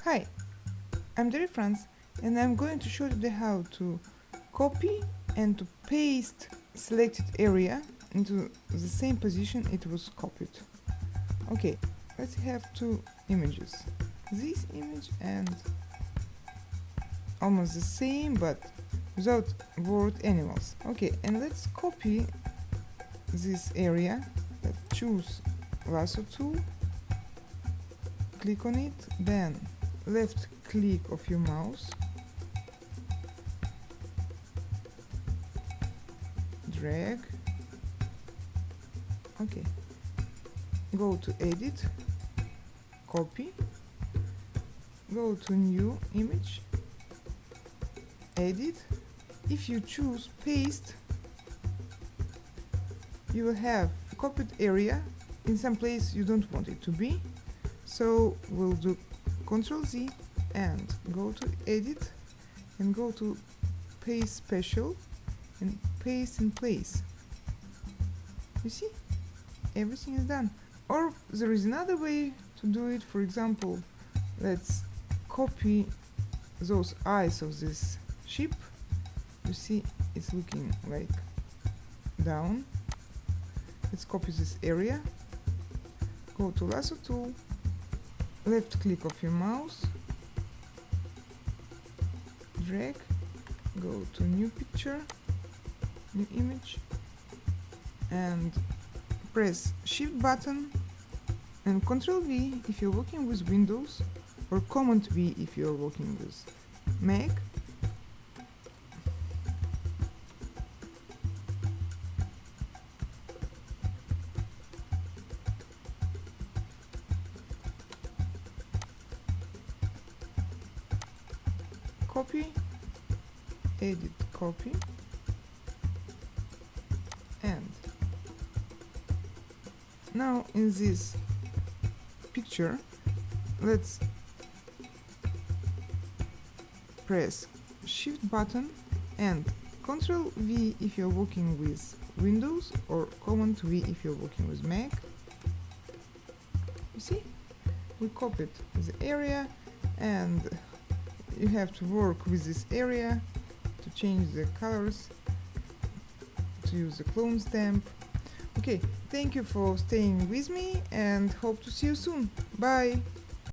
Hi, I'm Derek Franz and I'm going to show you how to copy and to paste selected area into the same position it was copied. Okay, let's have two images. This image and almost the same but without word animals. Okay, and let's copy this area. Let's choose lasso tool, click on it, then left click of your mouse, drag, okay, go to edit, copy, go to new image, edit. If you choose paste, you will have copied area in some place you don't want it to be, so we'll do Ctrl Z and go to edit and go to paste special and paste in place. You see, everything is done. Or there is another way to do it. For example, let's copy those eyes of this sheep. You see, it's looking like down. Let's copy this area, go to lasso tool, left click of your mouse, drag, go to new picture, new image, and press shift button and Ctrl V if you're working with Windows, or Command V if you're working with Mac. Copy, edit, copy, and now in this picture let's press shift button and Ctrl V if you're working with Windows, or Command V if you're working with Mac. You see, we copied the area, and you have to work with this area to change the colors, to use the clone stamp. Okay, thank you for staying with me and hope to see you soon. Bye!